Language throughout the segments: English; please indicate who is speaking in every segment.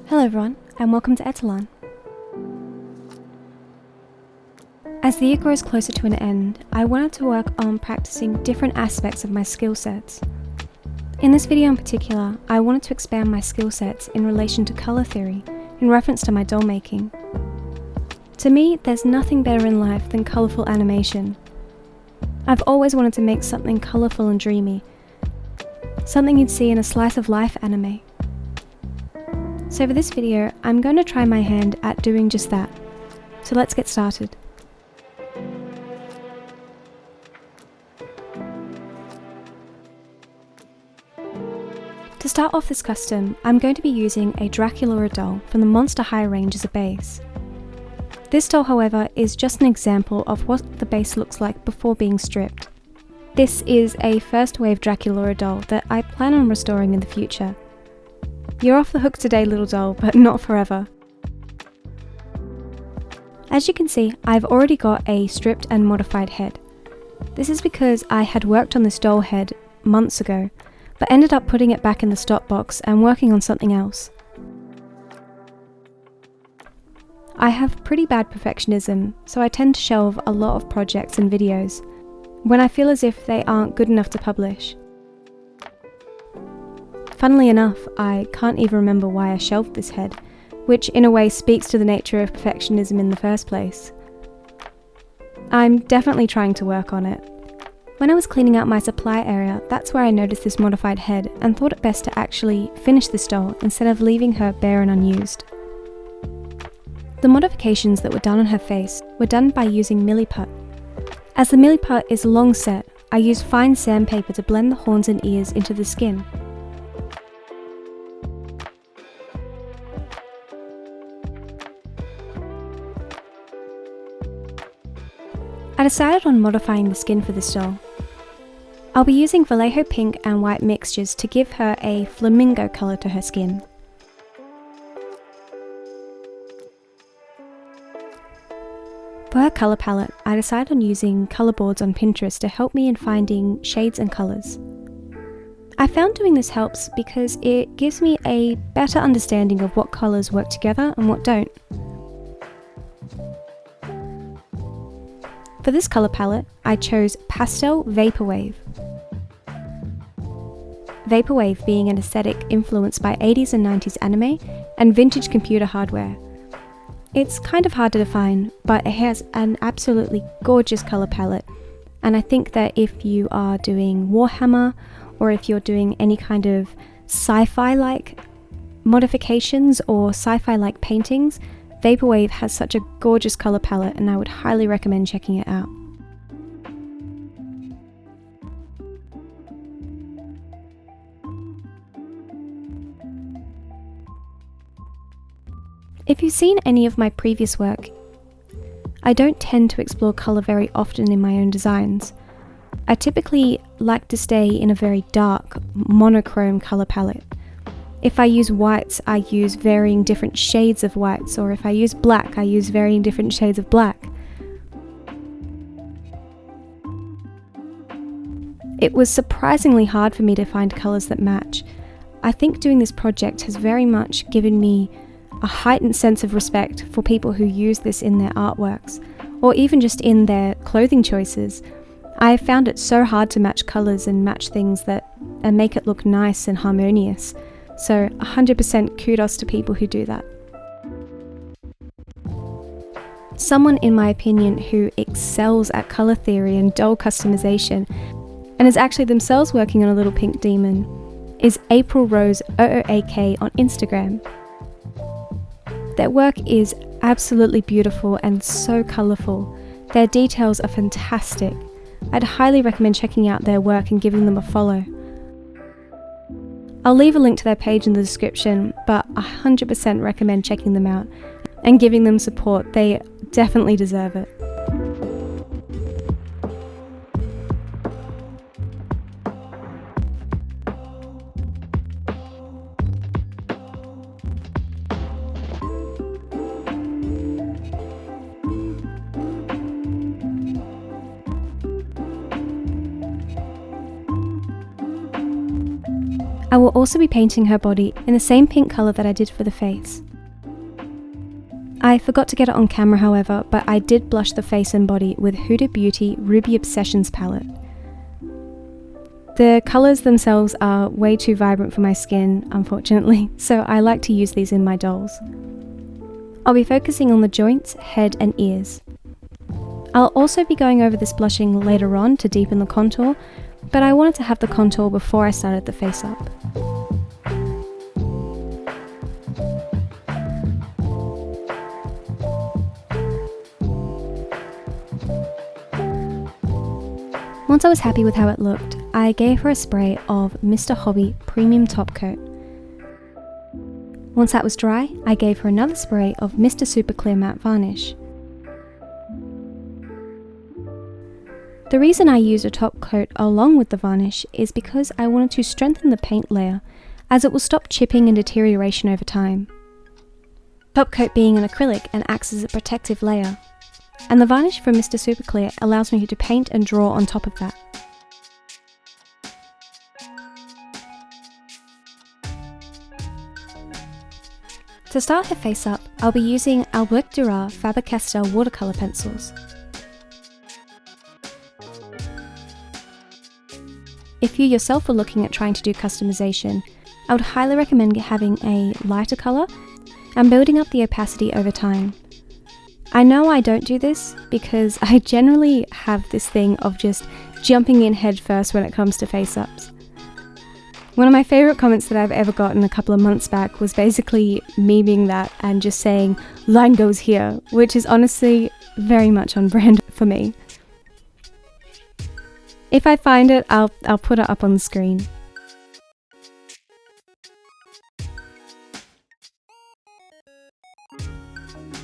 Speaker 1: Hello everyone, and welcome to Etellan. As the year grows closer to an end, I wanted to work on practicing different aspects of my skill sets. In this video in particular, I wanted to expand my skill sets in relation to colour theory, in reference to my doll making. To me, there's nothing better in life than colourful animation. I've always wanted to make something colourful and dreamy, something you'd see in a slice of life anime. So for this video, I'm going to try my hand at doing just that. So let's get started. To start off this custom, I'm going to be using a Dracula doll from the Monster High range as a base. This doll, however, is just an example of what the base looks like before being stripped. This is a first wave Dracula doll that I plan on restoring in the future. You're off the hook today, little doll, but not forever. As you can see, I've already got a stripped and modified head. This is because I had worked on this doll head months ago, but ended up putting it back in the stock box and working on something else. I have pretty bad perfectionism, so I tend to shelve a lot of projects and videos when I feel as if they aren't good enough to publish. Funnily enough, I can't even remember why I shelved this head, which in a way speaks to the nature of perfectionism in the first place. I'm definitely trying to work on it. When I was cleaning out my supply area, that's where I noticed this modified head and thought it best to actually finish this doll instead of leaving her bare and unused. The modifications that were done on her face were done by using milliput. As the milliput is long set, I used fine sandpaper to blend the horns and ears into the skin. I decided on modifying the skin for this doll. I'll be using Vallejo pink and white mixtures to give her a flamingo colour to her skin. For her colour palette, I decided on using colour boards on Pinterest to help me in finding shades and colours. I found doing this helps because it gives me a better understanding of what colours work together and what don't. For this colour palette, I chose Pastel Vaporwave. Vaporwave being an aesthetic influenced by 80s and 90s anime and vintage computer hardware. It's kind of hard to define, but it has an absolutely gorgeous colour palette, and I think that if you are doing Warhammer or if you're doing any kind of sci-fi like modifications or sci-fi like paintings, Vaporwave has such a gorgeous colour palette and I would highly recommend checking it out. If you've seen any of my previous work, I don't tend to explore colour very often in my own designs. I typically like to stay in a very dark, monochrome colour palette. If I use whites, I use varying different shades of whites, or if I use black, I use varying different shades of black. It was surprisingly hard for me to find colours that match. I think doing this project has very much given me a heightened sense of respect for people who use this in their artworks, or even just in their clothing choices. I have found it so hard to match colours and match things and make it look nice and harmonious. So 100% kudos to people who do that. Someone, in my opinion, who excels at colour theory and doll customization, and is actually themselves working on a little pink demon, is April Rose OOAK on Instagram. Their work is absolutely beautiful and so colourful. Their details are fantastic. I'd highly recommend checking out their work and giving them a follow. I'll leave a link to their page in the description, but 100% recommend checking them out and giving them support. They definitely deserve it. I will also be painting her body in the same pink colour that I did for the face. I forgot to get it on camera however, but I did blush the face and body with Huda Beauty Ruby Obsessions palette. The colours themselves are way too vibrant for my skin, unfortunately, so I like to use these in my dolls. I'll be focusing on the joints, head and ears. I'll also be going over this blushing later on to deepen the contour, but I wanted to have the contour before I started the face up. Once I was happy with how it looked, I gave her a spray of Mr. Hobby Premium Top Coat. Once that was dry, I gave her another spray of Mr. Super Clear Matte Varnish. The reason I used a top coat along with the varnish is because I wanted to strengthen the paint layer, as it will stop chipping and deterioration over time. Top coat being an acrylic and acts as a protective layer, and the varnish from Mr. Super Clear allows me to paint and draw on top of that. To start her face up, I'll be using Albrecht Dürer Faber-Castell watercolour pencils. If you yourself are looking at trying to do customization, I would highly recommend having a lighter colour and building up the opacity over time. I know I don't do this because I generally have this thing of just jumping in head first when it comes to face-ups. One of my favourite comments that I've ever gotten a couple of months back was basically memeing that and just saying, "Line goes here," which is honestly very much on brand for me. If I find it, I'll put it up on the screen.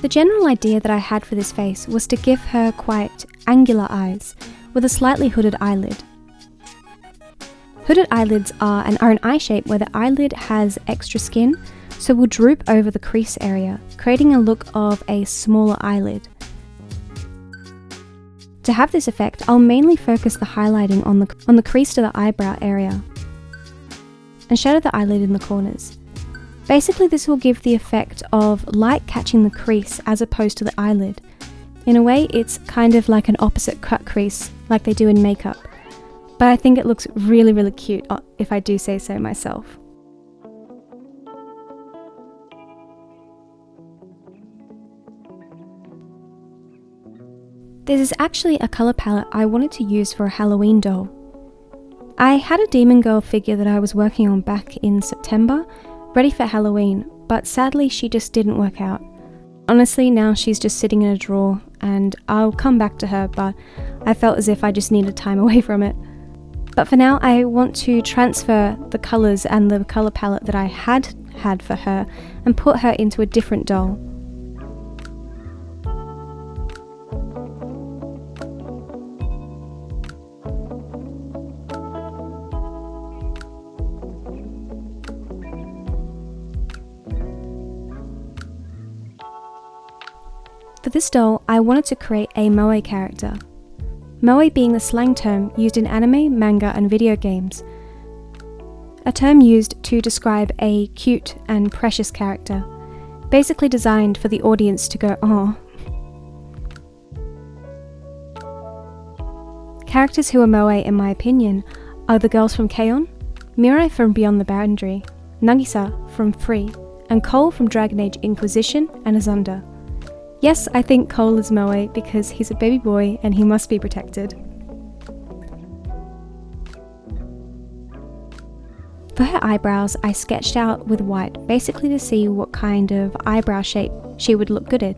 Speaker 1: The general idea that I had for this face was to give her quite angular eyes with a slightly hooded eyelid. Hooded eyelids are an eye shape where the eyelid has extra skin, so will droop over the crease area, creating a look of a smaller eyelid. To have this effect, I'll mainly focus the highlighting on the crease to the eyebrow area and shadow the eyelid in the corners. Basically, this will give the effect of light catching the crease as opposed to the eyelid. In a way, it's kind of like an opposite cut crease like they do in makeup, but I think it looks really, really cute if I do say so myself. This is actually a colour palette I wanted to use for a Halloween doll. I had a demon girl figure that I was working on back in September, ready for Halloween, but sadly she just didn't work out. Honestly, now she's just sitting in a drawer and I'll come back to her, but I felt as if I just needed time away from it. But for now, I want to transfer the colours and the colour palette that I had for her and put her into a different doll. For this doll, I wanted to create a moe character. Moe being the slang term used in anime, manga and video games. A term used to describe a cute and precious character, basically designed for the audience to go, "Aw." Characters who are moe, in my opinion, are the girls from K-On!, Mirai from Beyond the Boundary, Nagisa from Free, and Cole from Dragon Age Inquisition and Azunda. Yes, I think Cole is moe because he's a baby boy and he must be protected. For her eyebrows, I sketched out with white, basically to see what kind of eyebrow shape she would look good in.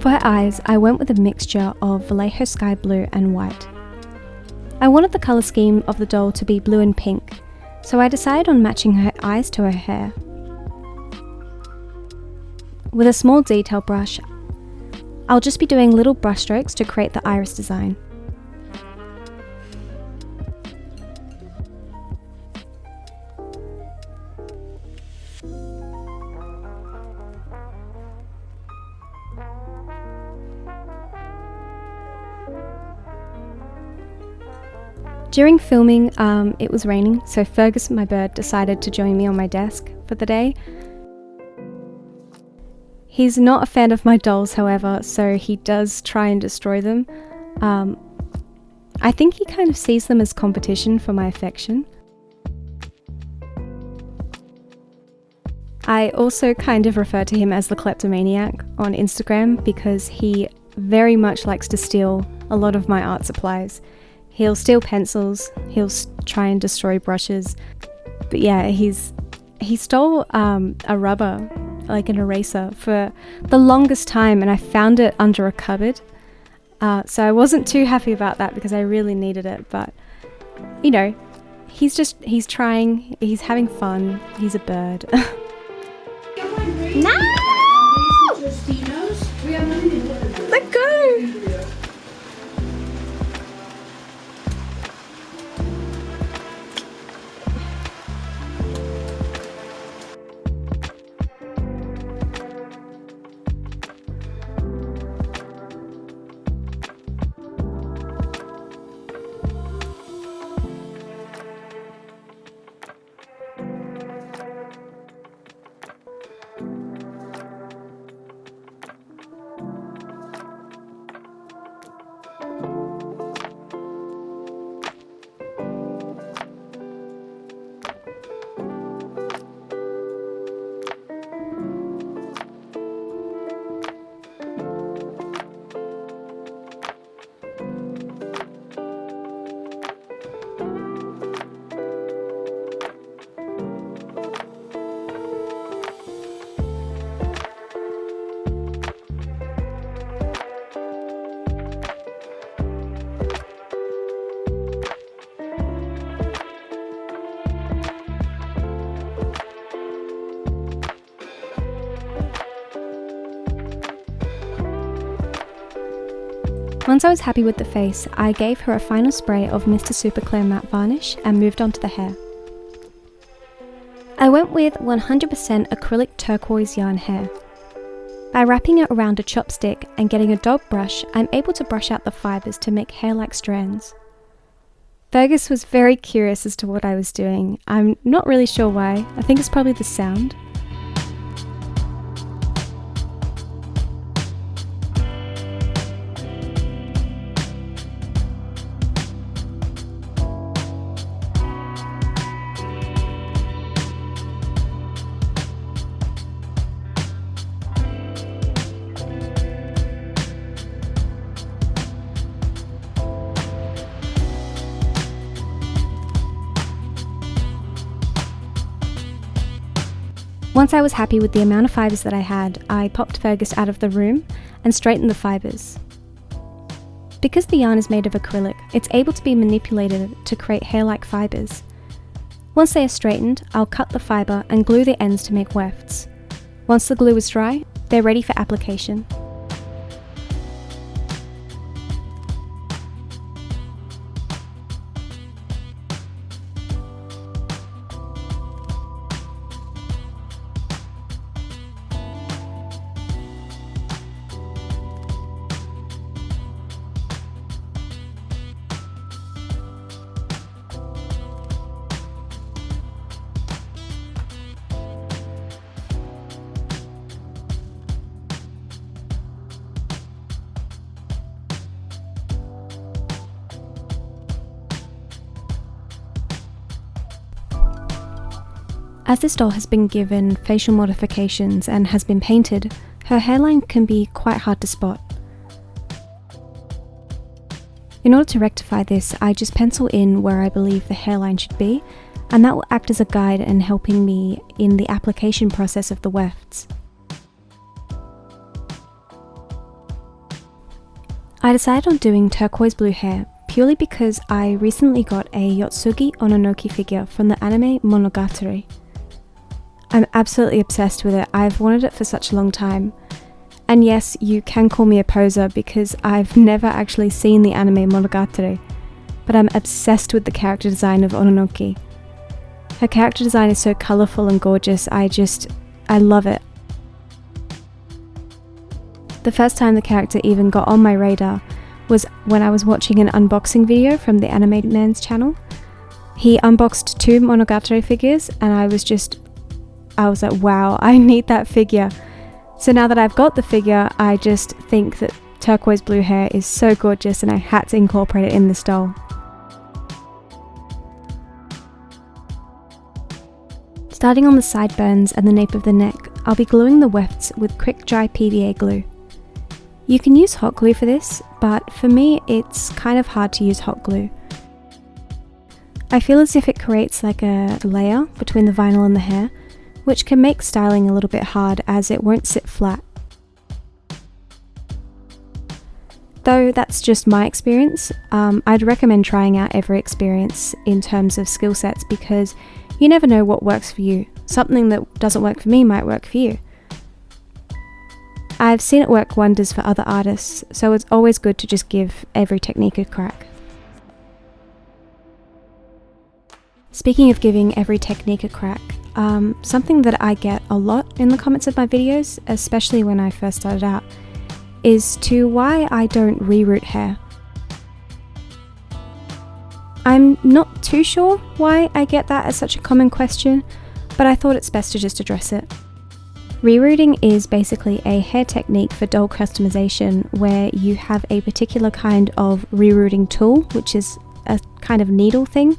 Speaker 1: For her eyes, I went with a mixture of Vallejo sky blue and white. I wanted the colour scheme of the doll to be blue and pink, so I decided on matching her eyes to her hair. With a small detail brush, I'll just be doing little brush strokes to create the iris design. During filming, it was raining, so Fergus, my bird, decided to join me on my desk for the day. He's not a fan of my dolls, however, so he does try and destroy them. I think he kind of sees them as competition for my affection. I also kind of refer to him as the kleptomaniac on Instagram because he very much likes to steal a lot of my art supplies. He'll steal pencils, he'll try and destroy brushes, but yeah, he stole a rubber, like an eraser, for the longest time, and I found it under a cupboard. So I wasn't too happy about that because I really needed it, but you know, he's trying, he's having fun, he's a bird. No! Let go! Once I was happy with the face, I gave her a final spray of Mr. Super Clear Matte Varnish and moved on to the hair. I went with 100% acrylic turquoise yarn hair. By wrapping it around a chopstick and getting a dog brush, I'm able to brush out the fibres to make hair-like strands. Fergus was very curious as to what I was doing. I'm not really sure why. I think it's probably the sound. Once I was happy with the amount of fibres that I had, I popped Fergus out of the room and straightened the fibres. Because the yarn is made of acrylic, it's able to be manipulated to create hair-like fibres. Once they are straightened, I'll cut the fibre and glue the ends to make wefts. Once the glue is dry, they're ready for application. As this doll has been given facial modifications and has been painted, her hairline can be quite hard to spot. In order to rectify this, I just pencil in where I believe the hairline should be, and that will act as a guide in helping me in the application process of the wefts. I decided on doing turquoise blue hair purely because I recently got a Yotsugi Ononoki figure from the anime Monogatari. I'm absolutely obsessed with it. I've wanted it for such a long time. And yes, you can call me a poser because I've never actually seen the anime Monogatari, but I'm obsessed with the character design of Ononoki. Her character design is so colourful and gorgeous, I love it. The first time the character even got on my radar was when I was watching an unboxing video from the Anime Man's channel. He unboxed 2 Monogatari figures and I was like, wow, I need that figure. So now that I've got the figure, I just think that turquoise blue hair is so gorgeous and I had to incorporate it in this doll. Starting on the sideburns and the nape of the neck, I'll be gluing the wefts with quick dry PVA glue. You can use hot glue for this, but for me it's kind of hard to use hot glue. I feel as if it creates like a layer between the vinyl and the hair, which can make styling a little bit hard as it won't sit flat. Though that's just my experience, I'd recommend trying out every experience in terms of skill sets because you never know what works for you. Something that doesn't work for me might work for you. I've seen it work wonders for other artists, so it's always good to just give every technique a crack. Speaking of giving every technique a crack, something that I get a lot in the comments of my videos, especially when I first started out, is to why I don't reroot hair. I'm not too sure why I get that as such a common question, but I thought it's best to just address it. Rerooting is basically a hair technique for doll customization where you have a particular kind of rerooting tool, which is a kind of needle thing.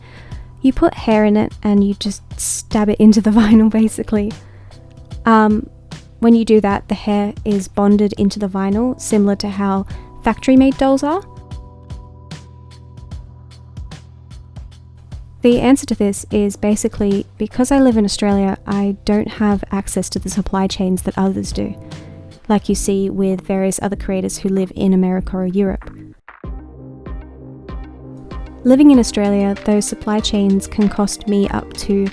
Speaker 1: You put hair in it and you just stab it into the vinyl basically. When you do that, the hair is bonded into the vinyl, similar to how factory-made dolls are. The answer to this is basically because I live in Australia, I don't have access to the supply chains that others do, like you see with various other creators who live in America or Europe. Living in Australia, those supply chains can cost me up to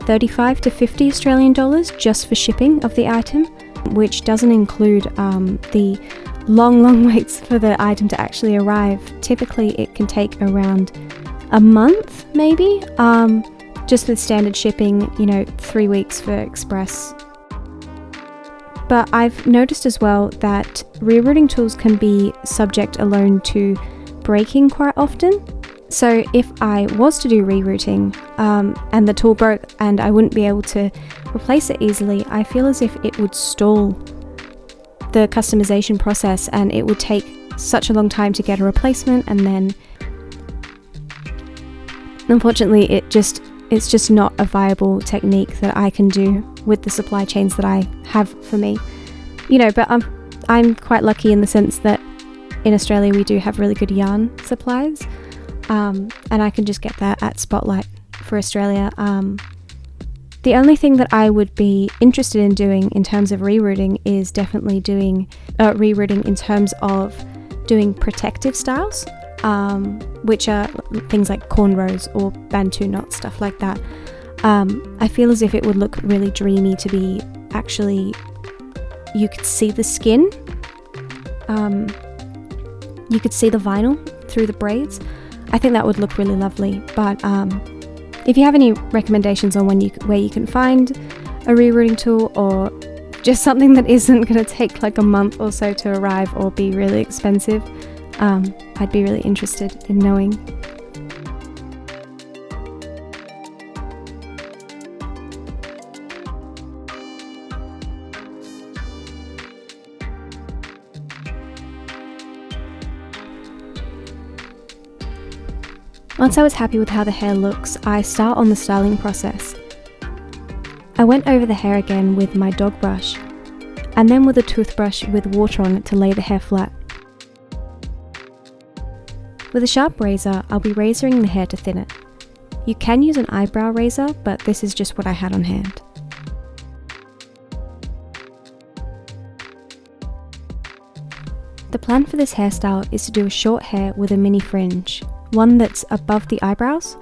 Speaker 1: 35 to 50 Australian dollars just for shipping of the item, which doesn't include the long waits for the item to actually arrive. Typically it can take around a month maybe, just with standard shipping, 3 weeks for express. But I've noticed as well that rerooting tools can be subject alone to breaking quite often. So if I was to do rerooting and the tool broke and I wouldn't be able to replace it easily, I feel as if it would stall the customization process and it would take such a long time to get a replacement, and then unfortunately it's just not a viable technique that I can do with the supply chains that I have for me. But I'm quite lucky in the sense that in Australia we do have really good yarn supplies. And I can just get that at Spotlight for Australia. The only thing that I would be interested in doing in terms of rerooting is definitely doing rerooting in terms of doing protective styles, which are things like cornrows or bantu knots, stuff like that. I feel as if it would look really dreamy to be actually, you could see the skin, you could see the vinyl through the braids. I think that would look really lovely, but if you have any recommendations on where you can find a rerooting tool, or just something that isn't going to take like a month or so to arrive or be really expensive, I'd be really interested in knowing. Once I was happy with how the hair looks, I start on the styling process. I went over the hair again with my dog brush, and then with a toothbrush with water on it to lay the hair flat. With a sharp razor, I'll be razoring the hair to thin it. You can use an eyebrow razor, but this is just what I had on hand. The plan for this hairstyle is to do a short hair with a mini fringe, one that's above the eyebrows.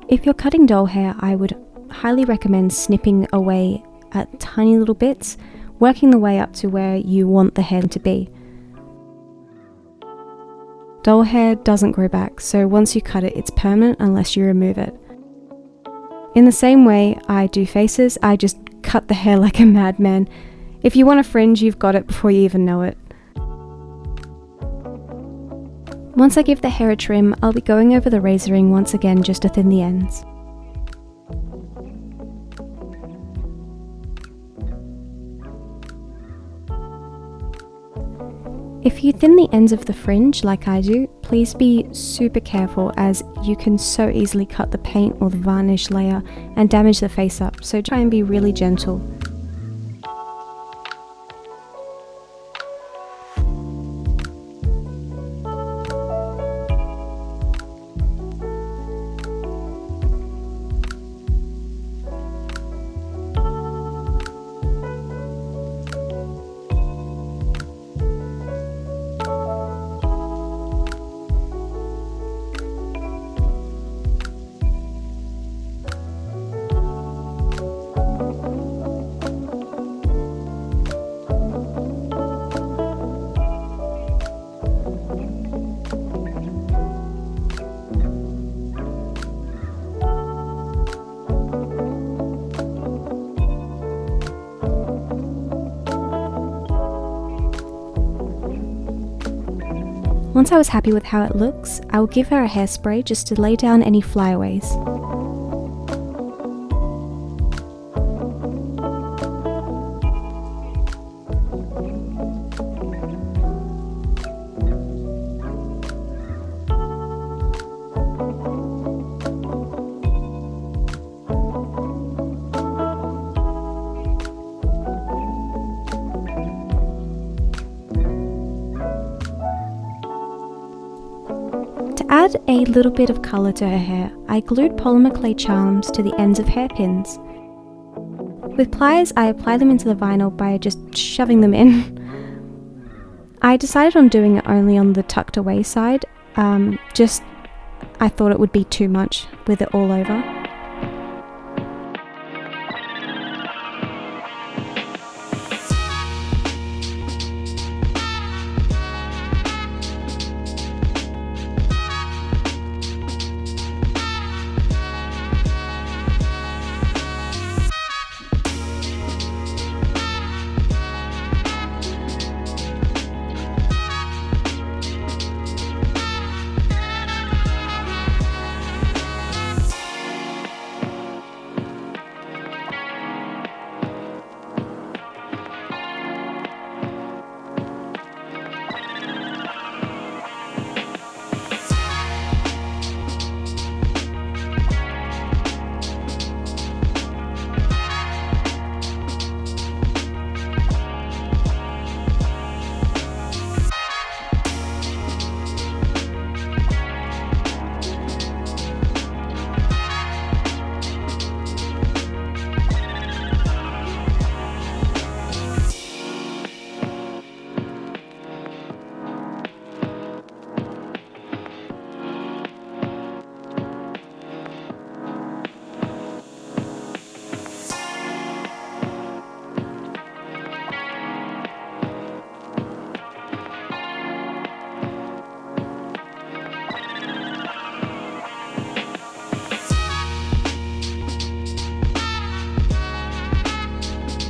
Speaker 1: If you're cutting doll hair, I would highly recommend snipping away at tiny little bits, working the way up to where you want the hair to be. Doll hair doesn't grow back, so once you cut it, it's permanent unless you remove it. In the same way I do faces, I just cut the hair like a madman. If you want a fringe, you've got it before you even know it. Once I give the hair a trim, I'll be going over the razoring once again just to thin the ends. If you thin the ends of the fringe like I do, please be super careful as you can so easily cut the paint or the varnish layer and damage the face up, so try and be really gentle. Once I was happy with how it looks, I will give her a hairspray just to lay down any flyaways. To add a little bit of colour to her hair, I glued polymer clay charms to the ends of hairpins. With pliers, I apply them into the vinyl by just shoving them in. I decided on doing it only on the tucked away side, I thought it would be too much with it all over.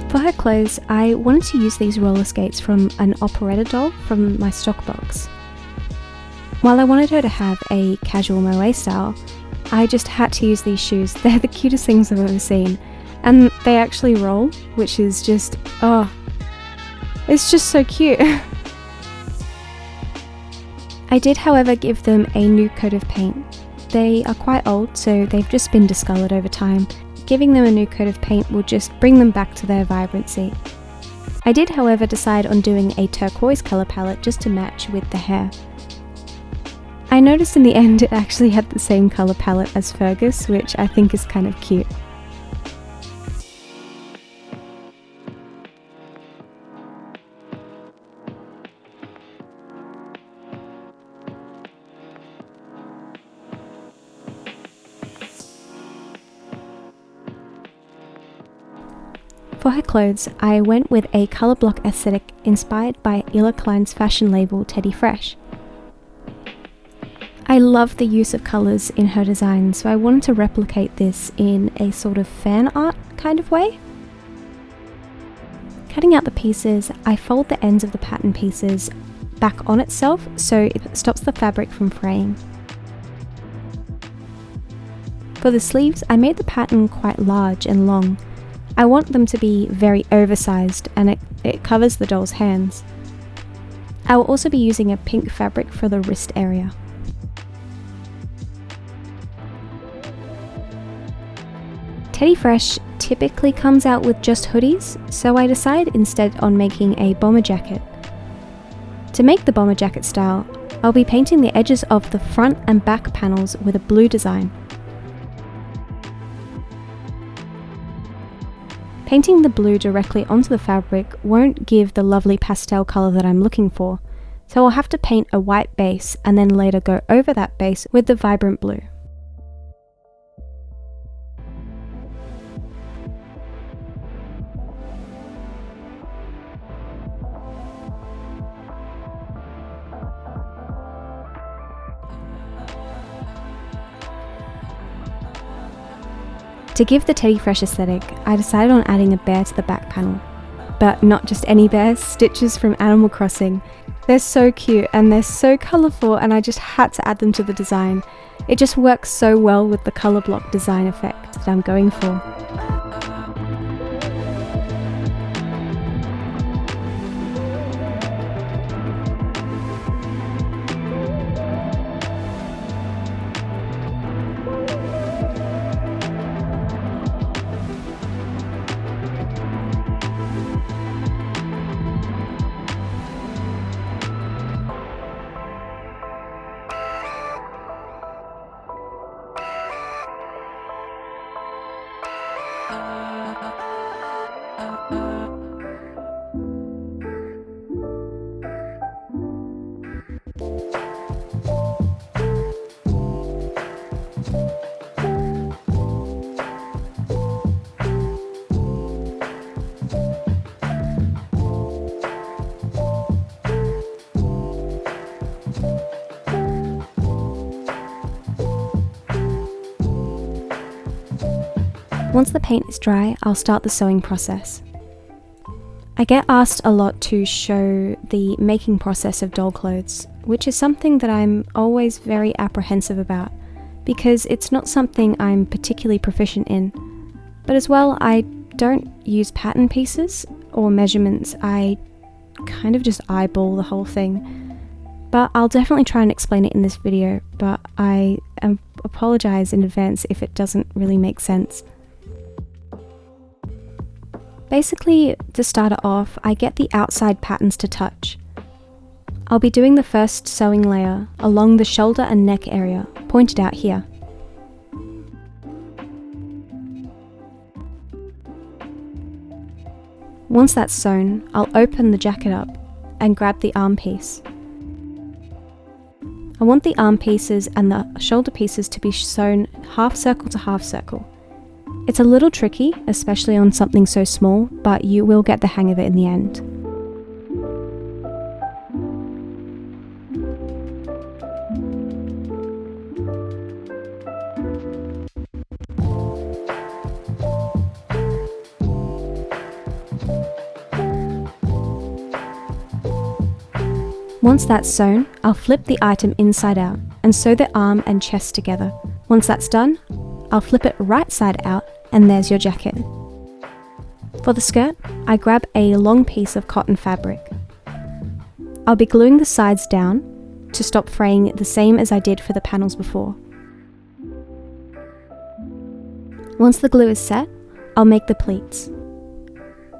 Speaker 1: For her clothes, I wanted to use these roller skates from an operetta doll from my stock box. While I wanted her to have a casual moe style, I just had to use these shoes. They're the cutest things I've ever seen. And they actually roll, which is just, it's just so cute. I did, however, give them a new coat of paint. They are quite old, so they've just been discoloured over time. Giving them a new coat of paint will just bring them back to their vibrancy. I did, however, decide on doing a turquoise colour palette just to match with the hair. I noticed in the end it actually had the same colour palette as Fergus, which I think is kind of cute. For her clothes, I went with a colour block aesthetic inspired by Ila Klein's fashion label Teddy Fresh. I love the use of colours in her design, so I wanted to replicate this in a sort of fan art kind of way. Cutting out the pieces, I fold the ends of the pattern pieces back on itself so it stops the fabric from fraying. For the sleeves, I made the pattern quite large and long. I want them to be very oversized and it covers the doll's hands. I will also be using a pink fabric for the wrist area. Teddy Fresh typically comes out with just hoodies, so I decided instead on making a bomber jacket. To make the bomber jacket style, I'll be painting the edges of the front and back panels with a blue design. Painting the blue directly onto the fabric won't give the lovely pastel colour that I'm looking for, so I'll have to paint a white base and then later go over that base with the vibrant blue. To give the Teddy Fresh aesthetic, I decided on adding a bear to the back panel. But not just any bears, stitches from Animal Crossing. They're so cute and they're so colourful, and I just had to add them to the design. It just works so well with the colour block design effect that I'm going for. Once the paint is dry, I'll start the sewing process. I get asked a lot to show the making process of doll clothes, which is something that I'm always very apprehensive about, because it's not something I'm particularly proficient in. But as well, I don't use pattern pieces or measurements, I kind of just eyeball the whole thing. But I'll definitely try and explain it in this video, but I apologize in advance if it doesn't really make sense. Basically, to start it off, I get the outside patterns to touch. I'll be doing the first sewing layer along the shoulder and neck area, pointed out here. Once that's sewn, I'll open the jacket up and grab the arm piece. I want the arm pieces and the shoulder pieces to be sewn half circle to half circle. It's a little tricky, especially on something so small, but you will get the hang of it in the end. Once that's sewn, I'll flip the item inside out and sew the arm and chest together. Once that's done, I'll flip it right side out and there's your jacket. For the skirt, I grab a long piece of cotton fabric. I'll be gluing the sides down to stop fraying, the same as I did for the panels before. Once the glue is set, I'll make the pleats.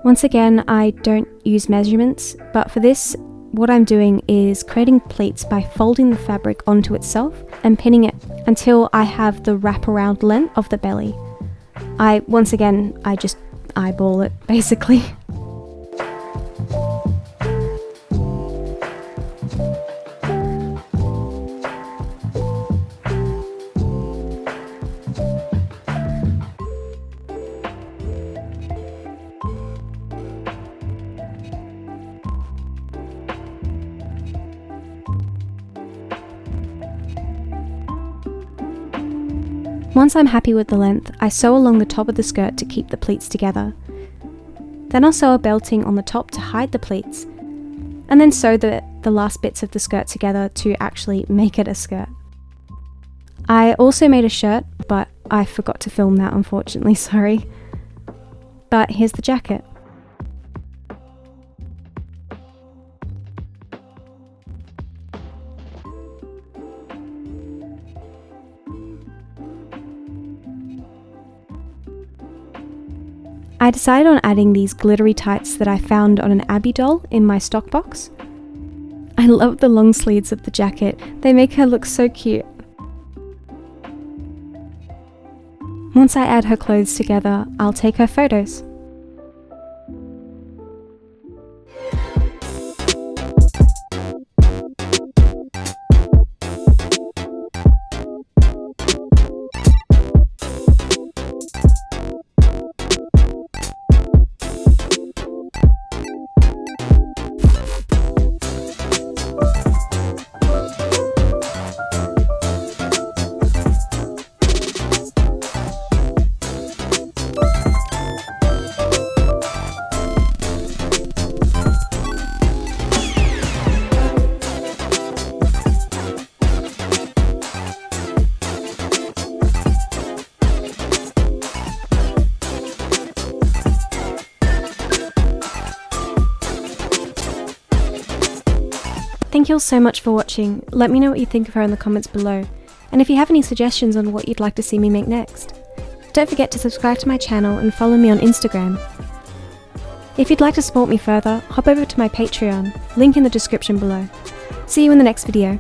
Speaker 1: Once again, I don't use measurements, but for this, what I'm doing is creating pleats by folding the fabric onto itself and pinning it until I have the wraparound length of the belly. I just eyeball it, basically. Once I'm happy with the length, I sew along the top of the skirt to keep the pleats together. Then I'll sew a belting on the top to hide the pleats, and then sew the last bits of the skirt together to actually make it a skirt. I also made a shirt, but I forgot to film that, unfortunately, sorry. But here's the jacket. I decided on adding these glittery tights that I found on an Abby doll in my stock box. I love the long sleeves of the jacket, they make her look so cute. Once I add her clothes together, I'll take her photos. Thank you all so much for watching. Let me know what you think of her in the comments below, and if you have any suggestions on what you'd like to see me make next. Don't forget to subscribe to my channel and follow me on Instagram. If you'd like to support me further, hop over to my Patreon, link in the description below. See you in the next video.